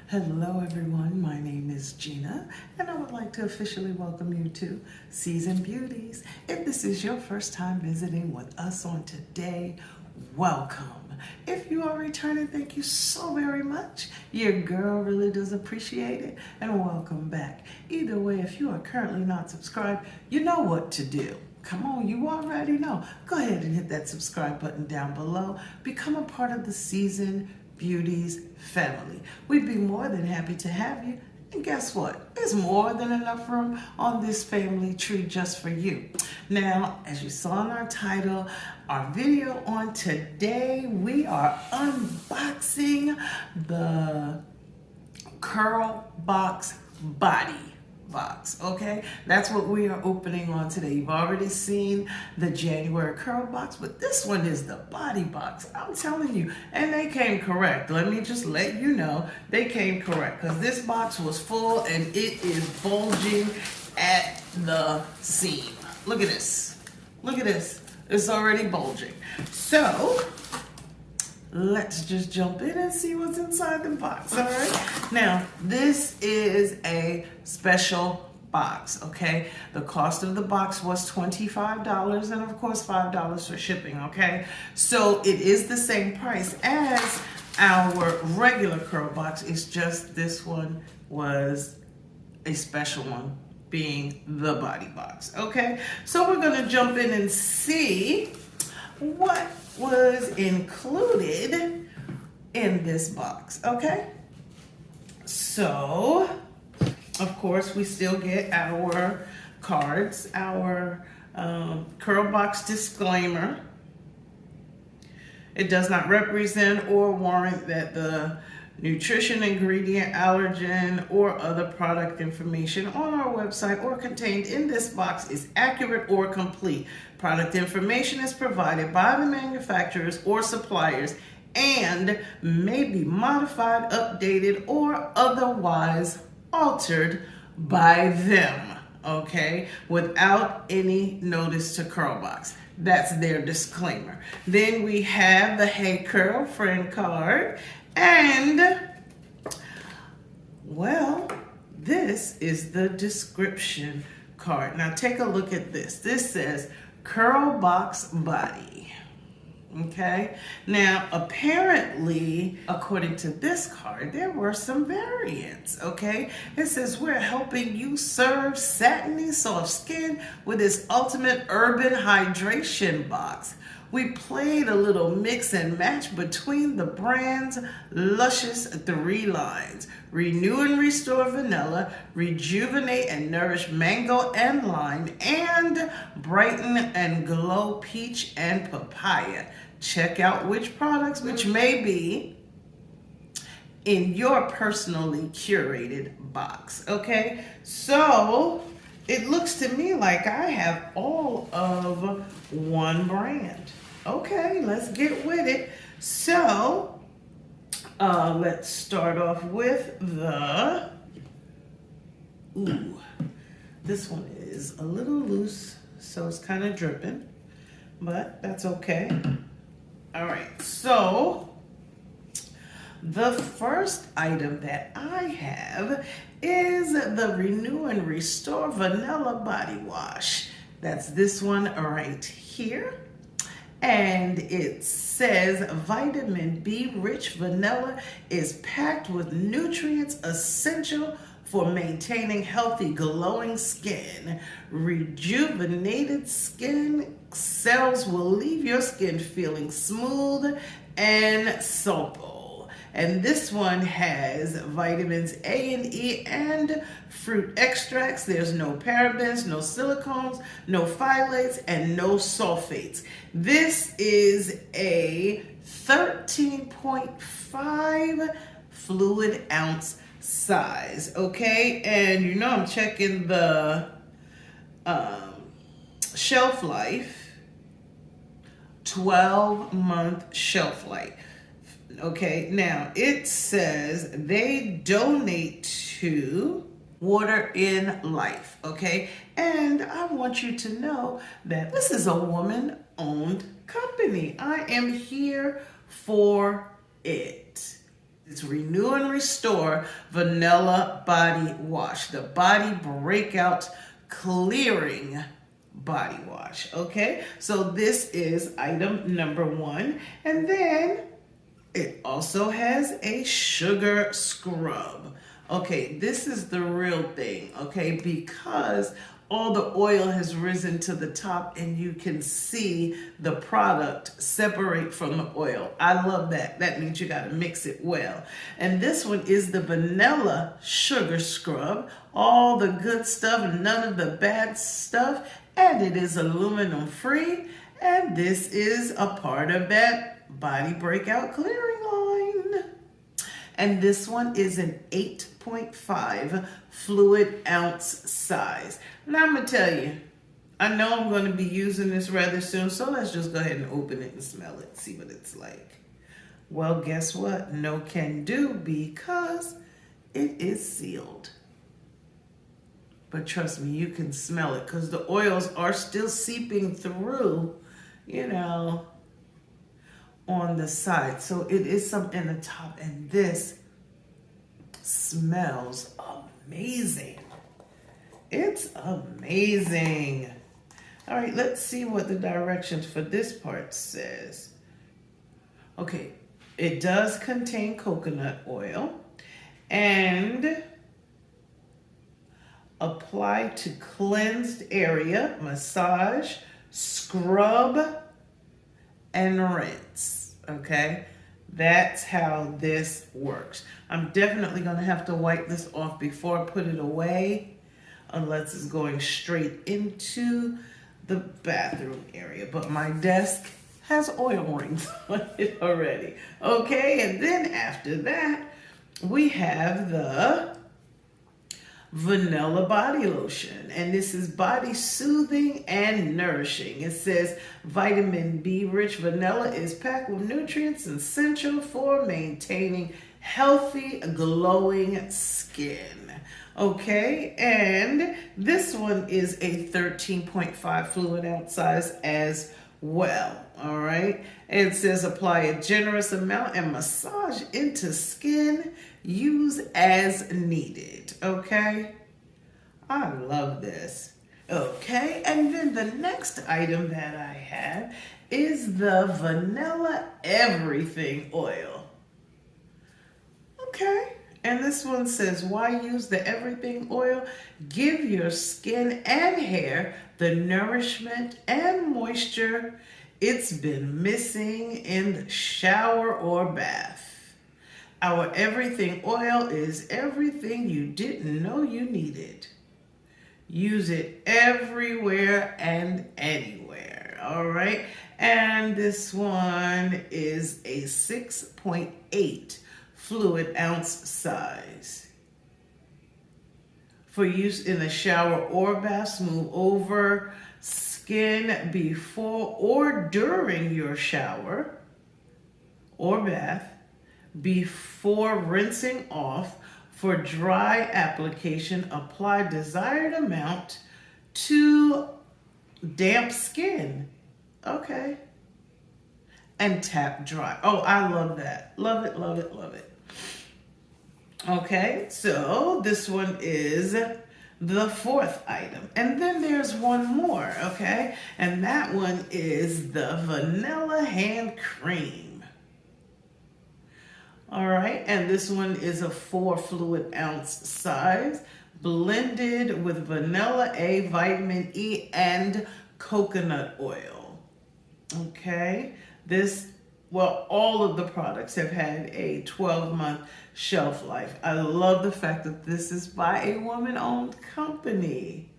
Hello everyone, my name is Gina and I would like to officially welcome you to Season Beauties. If this is your first time visiting with us on today, welcome. If you are returning, thank you so very much. Your girl really does appreciate it, and welcome back. Either way, if you are currently not subscribed, you know what to do. Come on, you already know. Go ahead and hit that subscribe button down below. Become a part of the Season Beauties family. We'd be more than happy to have you. And guess what? There's more than enough room on this family tree just for you. Now, as you saw in our title, our video on today, we are unboxing the Curlbox Body Box, okay? That's what we are opening on today. You've already seen the January curl box, but this one is the body box. I'm telling you, and they came correct. Let me just let you know, they came correct because this box was full and it is bulging at the seam. Look at this. Look at this. It's already bulging. So, let's just jump in and see what's inside the box, all right? Now, this is a special box, okay? The cost of the box was $25 and of course $5 for shipping, okay? So it is the same price as our regular curl box. It's just this one was a special one, being the body box, okay? So we're gonna jump in and see what was included in this box, okay? So, of course, we still get our cards, our curl box disclaimer. It does not represent or warrant that the nutrition, ingredient, allergen, or other product information on our website or contained in this box is accurate or complete. Product information is provided by the manufacturers or suppliers and may be modified, updated, or otherwise altered by them, okay, without any notice to Curlbox. That's their disclaimer. Then we have the Hey Curl Friend card. And, well, this is the description card. Now take a look at this. This says Curlbox Body. Okay. Now, apparently, according to this card, there were some variants. Okay. It says we're helping you serve satiny soft skin with this ultimate urban hydration box. We played a little mix and match between the brand's luscious 3 lines: Renew and Restore Vanilla, Rejuvenate and Nourish Mango and Lime, and Brighten and Glow Peach and Papaya. Check out which products, which may be in your personally curated box, okay? So, it looks to me like I have all of one brand. Okay, let's get with it. So, let's start off with the, this one is a little loose, so it's kind of dripping, but that's okay. All right, so the first item that I have is the Renew and Restore Vanilla Body Wash. That's this one right here. And it says vitamin B rich vanilla is packed with nutrients essential for maintaining healthy, glowing skin. Rejuvenated skin cells will leave your skin feeling smooth and supple. And this one has vitamins A and E and fruit extracts. There's no parabens, no silicones, no phthalates, and no sulfates. This is a 13.5 fluid ounce size, okay? And you know I'm checking the shelf life, 12-month shelf life. Okay, now it says they donate to Water in Life, okay? And I want you to know that this is a woman-owned company. I am here for it. It's Renew and Restore Vanilla Body Wash, the Body Breakout Clearing Body Wash. Okay, so this is item number 1. And then it also has a sugar scrub. Okay, this is the real thing, okay, because all the oil has risen to the top and you can see the product separate from the oil. I love that. That means you got to mix it well. And this one is the vanilla sugar scrub. All the good stuff, none of the bad stuff. And it is aluminum free. And this is a part of that body breakout clearing line. And this one is an 8.5 fluid ounce size. Now I'm going to tell you, I know I'm going to be using this rather soon, so let's just go ahead and open it and smell it, see what it's like. Well, guess what? No can do, because it is sealed. But trust me, you can smell it because the oils are still seeping through, you know, on the side. So it is some in the top, and this smells amazing. It's amazing. All right, let's see what the directions for this part says. Okay, it does contain coconut oil and apply to cleansed area, massage, scrub, and rinse. Okay, that's how this works. I'm definitely going to have to wipe this off before I put it away, unless it's going straight into the bathroom area. But my desk has oil rings on it already. Okay, and then after that, we have the vanilla body lotion, and this is body soothing and nourishing. It says vitamin B rich vanilla is packed with nutrients essential for maintaining healthy glowing skin. Okay, and this one is a 13.5 fluid ounce size as well. All right, it says apply a generous amount and massage into skin. Use as needed. Okay, I love this. Okay, and then the next item that I have is the vanilla everything oil. Okay, and this one says, why use the everything oil? Give your skin and hair the nourishment and moisture it's been missing in the shower or bath. Our everything oil is everything you didn't know you needed. Use it everywhere and anywhere. All right. And this one is a 6.8 fluid ounce size. For use in the shower or bath, smooth over skin before or during your shower or bath, before rinsing off. For dry application, apply desired amount to damp skin. Okay. And tap dry. Oh, I love that. Love it, love it, love it. Okay, so this one is the fourth item. And then there's one more, okay? And that one is the vanilla hand cream. All right, and this one is a 4 fluid ounce size, blended with vanilla A, vitamin E, and coconut oil. Okay, all of the products have had a 12-month shelf life. I love the fact that this is by a woman-owned company.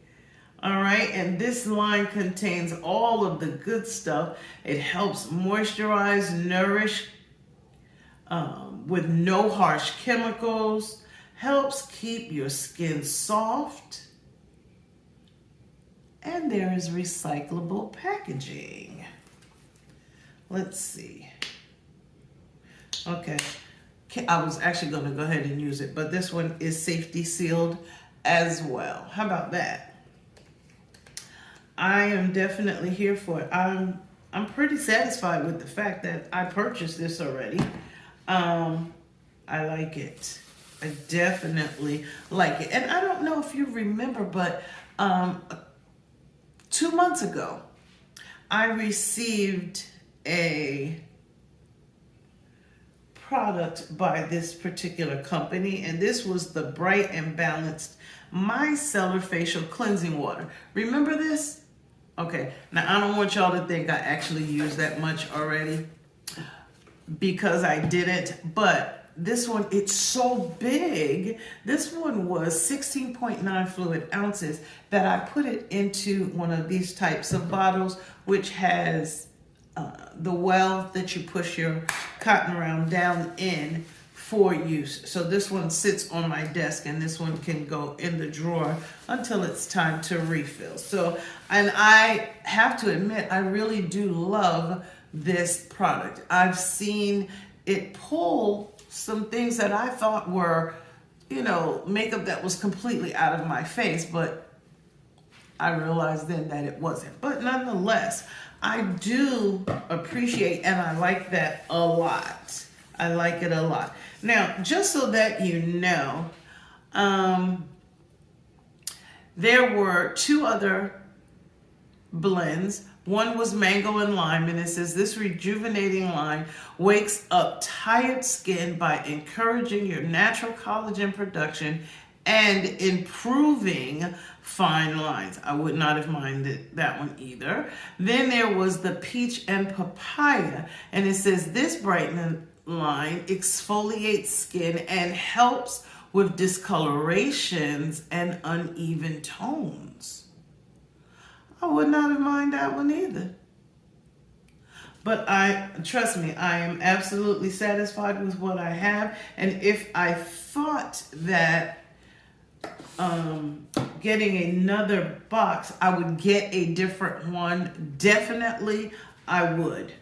All right, and this line contains all of the good stuff. It helps moisturize, nourish, with no harsh chemicals, helps keep your skin soft, and there is recyclable packaging. Let's see. Okay, I was actually going to go ahead and use it, but this one is safety sealed as well. How about that? I am definitely here for it. I'm pretty satisfied with the fact that I purchased this already. I like it. I definitely like it. And I don't know if you remember, but 2 months ago, I received a product by this particular company, and this was the Bright and Balanced Micellar Facial Cleansing Water. Remember this? Okay, now I don't want y'all to think I actually used that much already, because I didn't, but this one, it's so big. This one was 16.9 fluid ounces that I put it into one of these types of bottles, which has the well that you push your cotton round down in for use. So this one sits on my desk, and this one can go in the drawer until it's time to refill. So, and I have to admit, I really do love this product. I've seen it pull some things that I thought were, you know, makeup that was completely out of my face, but I realized then that it wasn't. But nonetheless, I do appreciate and I like that a lot. I like it a lot. Now, just so that you know, there were 2 other blends. One was mango and lime, and it says this rejuvenating line wakes up tired skin by encouraging your natural collagen production and improving fine lines. I would not have minded that one either. Then there was the peach and papaya, and it says this brightening line exfoliates skin and helps with discolorations and uneven tones. I would not have minded that one either. But trust me, I am absolutely satisfied with what I have. And if I thought that getting another box, I would get a different one, definitely I would.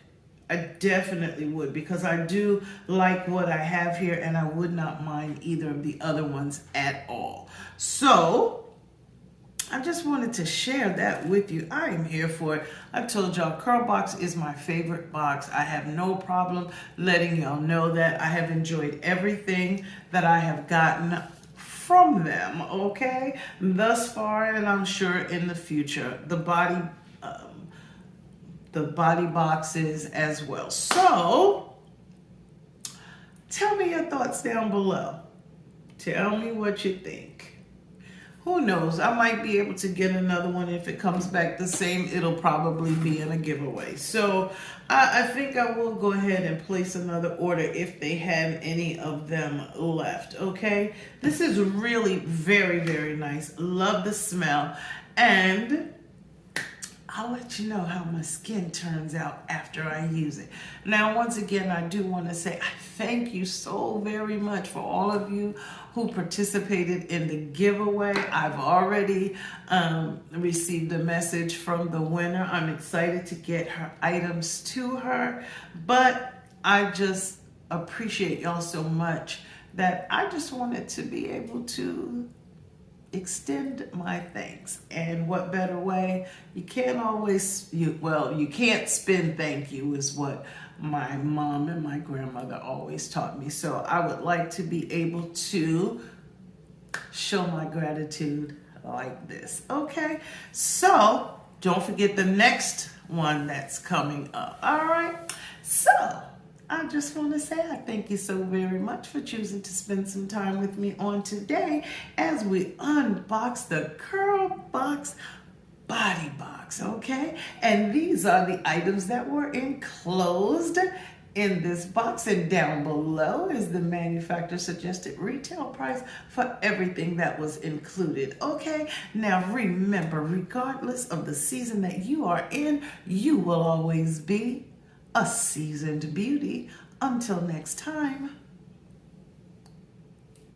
I definitely would, because I do like what I have here, and I would not mind either of the other ones at all. So I just wanted to share that with you. I am here for it. I told y'all Curlbox is my favorite box. I have no problem letting y'all know that. I have enjoyed everything that I have gotten from them, okay, thus far, and I'm sure in the future. The body boxes as well. So tell me your thoughts down below. Tell me what you think. Who knows? I might be able to get another one. If it comes back the same, it'll probably be in a giveaway. So I think I will go ahead and place another order if they have any of them left, okay? This is really very, very nice. Love the smell. And I'll let you know how my skin turns out after I use it. Now, once again, I do want to say I thank you so very much for all of you who participated in the giveaway. I've already received a message from the winner. I'm excited to get her items to her, but I just appreciate y'all so much that I just wanted to be able to extend my thanks. And what better way? You can't always, you can't spend thank you is what my mom and my grandmother always taught me. So I would like to be able to show my gratitude like this. Okay, so don't forget the next one that's coming up. All right, so I just want to say I thank you so very much for choosing to spend some time with me on today as we unbox the Curlbox Body Box, okay? And these are the items that were enclosed in this box, and down below is the manufacturer suggested retail price for everything that was included, okay? Now remember, regardless of the season that you are in, you will always be a seasoned beauty. Until next time.